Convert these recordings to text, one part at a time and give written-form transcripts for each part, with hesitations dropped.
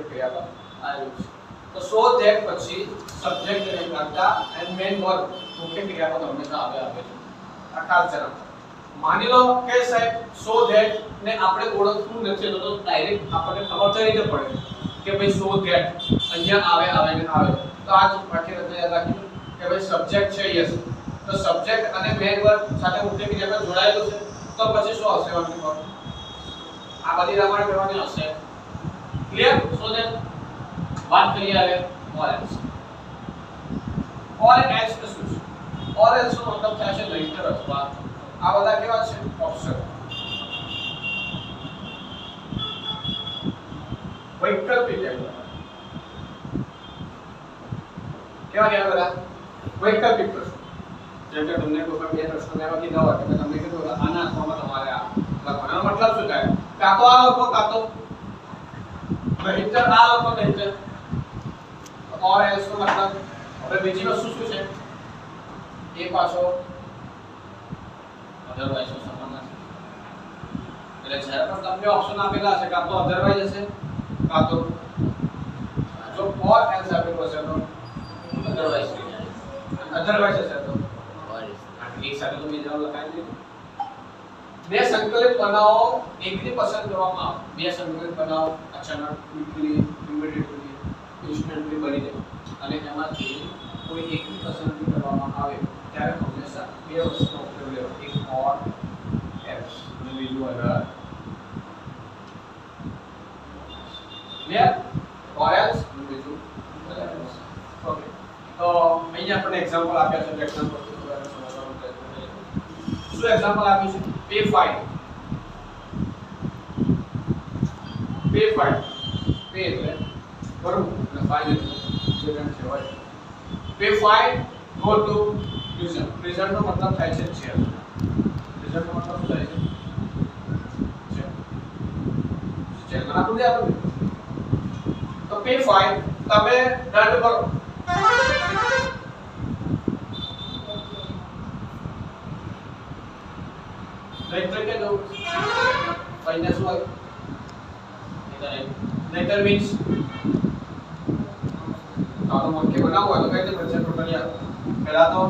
ક્રિયાપદ આવ્યું છે તો સો ધેટ પછી સબ્જેક્ટ અને કર્તા એન્ડ મેઇન વર્બ મુખ્ય ક્રિયાપદ હંમેશા આવે છે આ ખાસ જરા માની લો કે સાહેબ સો ધેટ ને આપણે ઓળખવું નથી તો ડાયરેક્ટ આપણને ખબર થઈ રીતે પડે કે ભાઈ સો ધેટ અહીંયા આવે ને આવે તો આ જ વાક્ય રચના યાદ રાખીશું કે ભાઈ સબ્જેક્ટ છે યસ તો સબ્જેક્ટ અને મેઇન વર્બ સાથે મુખ્ય ક્રિયાપદ જોડાયેલું છે તો પછી શું આવશે વાક્ય પર આ બધી રમણ કરવાની હશે ક્લિયર સો ધેટ વાત કરીએ હવે ઓર એલ્સ કે શું છે ઓર એલ્સ નો મતલબ થાય છે નહીંતર અથવા આ બધા કેવા છે ઓપ્શન વૈકલ્પિક કેવા બધા વૈકલ્પિક પ્રશ્નો જેમ કે તમને કોઈ પણ બે પ્રશ્નો લેવા કીધા હોય કે તમને કીધું આના અર્થમાં તમારે આ લખવાનો મતલબ શું થાય કાં તો આ લખો કાં તો નહીંતર આ લખો નહીંતર ઓર એલ્સ નો મતલબ હવે બીજી વસ્તુ શું છે એ પાછો અધરવાઇઝ નો સંબંધ છે એટલે જ્યારે પણ તમને ઓપ્શન આપેલા હશે કાં તો અધરવાઇઝ હશે કાં તો જો ઓર એલ્સ આપેલું હશે તો અધરવાઇઝ હશે તો એક સાથે તો મેં જવાબ લખાઈ દીધું બે સંકલિત બનાવો એકની પસંદ કરવામાં આવે બે સંકલિત બનાવો અચાનક ક્વિકલી ઇમિડિયેટલી ઇન્સ્ટન્ટલી બની જાય અને એમાંથી કોઈ એકની પસંદગી કરવામાં આવે ત્યારે હંમેશા બે વસ્તુનો ઉપયોગ લેવો એક ઓર એલ્સ અને બીજું અધર ક્લિયર ઓર એલ્સ અને બીજું અધર એલ્સ ઓકે તો અહીંયા આપણે એક્ઝામ્પલ આપ્યા છે એક્ઝામ્પલ શું એક્ઝામ્પલ આપ્યું છે પે ફાઇન પે એટલે ભરવું અને ફાઇન એટલે જેલન છે હોય pay fine go to prison નો મતલબ થાય છે જેલ પ્રિઝન નો મતલબ થાય છે જેલ માં આપણે આપણે તો પે ફાઇન તમે દંડ ભરો નહીતર કે દો ફાઇનસ હોય નહીતર મીન્સ તો વાક્ય બનાવવું હોય તો કઈ રીતે બનશે ટોટલ યાર પહેલા તો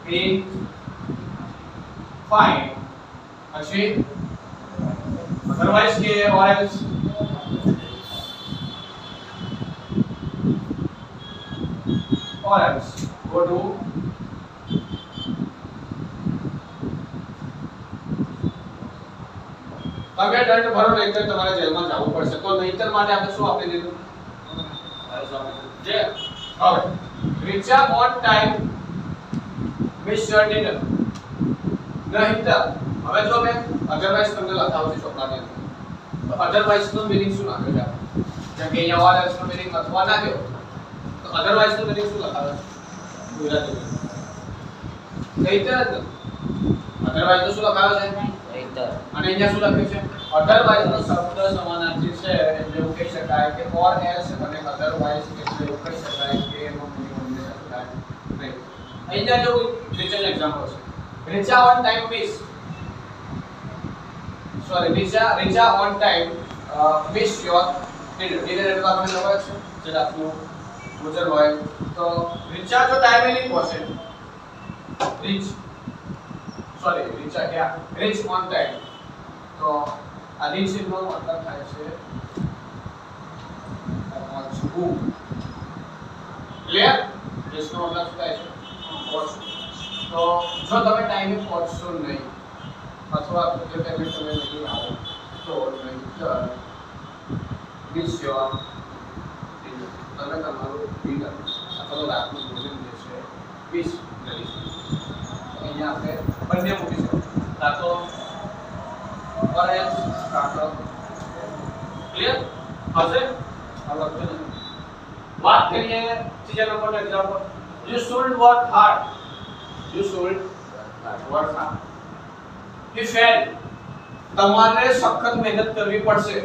પે ફાઇન પછી અધરવાઇઝ કે ઓર એલ્સ go to તમે દંડ ભરો નહીંતર તમારે જેલમાં જવું પડશે તો નહીંતર માટે આપણે શું આપી દીધું જે હવે Richa on time miss your dinner નહીંતર હવે જો મેં અધરવાઇઝ તમને લખાવું છું ચોપડાની અંદર તો અધરવાઇઝ નો મીનિંગ શું નાખ્યો છે જેમ કે અહીંયા ઓર એલ્સ નો મીનિંગ અથવા નાખ્યો તો અધરવાઇઝ નો મીનિંગ શું લખાવે ગુજરાતી નહીંતર જ અધરવાઇઝ તો શું લખાવે છે નહીંતર અને અહીંયા શું લખ્યું છે અધરવાઇઝ નો શબ્દ સમાનાર્થી છે એટલે એવું કહી શકાય કે ઓર એલ્સ અને અધરવાઇઝ એટલે એવું કહી શકાય કે એનો મીનિંગ હંમેશા થાય નહીં અહીંયા જો રીચા એક્ઝામ્પલ છે Richa on time miss Richa on time miss your dinner એટલે આપણે ખબર છે જે રાતનું ભોજન હોય તો રીચા જો ટાઈમે નહીં પહોંચે રીચા क्या રીચ ઓન ટાઈમ તો આ રીચ નો મતલબ થાય છે પહોંચવું ક્લિયર રીચ નો મતલબ શું થાય છે પહોંચવું તો જો તમે ટાઈમે પહોંચશો નહીં અથવા તો જે ટાઈમે તમે નહીં આવો તો નહીંતર મિસ યોર તમે તમારું ડિનર અથવા તો રાતનું ભોજન જે છે મિસ કરી શકો અહીંયા આપણે બંને મૂકી શકીએ કાં તો ઓર એલ્સ કાં તો ક્લિયર હશે આ લખજો નહીં વાત કરીએ ત્રીજા નંબરનો example you should work hard if fail તમારે સખત મહેનત કરવી પડશે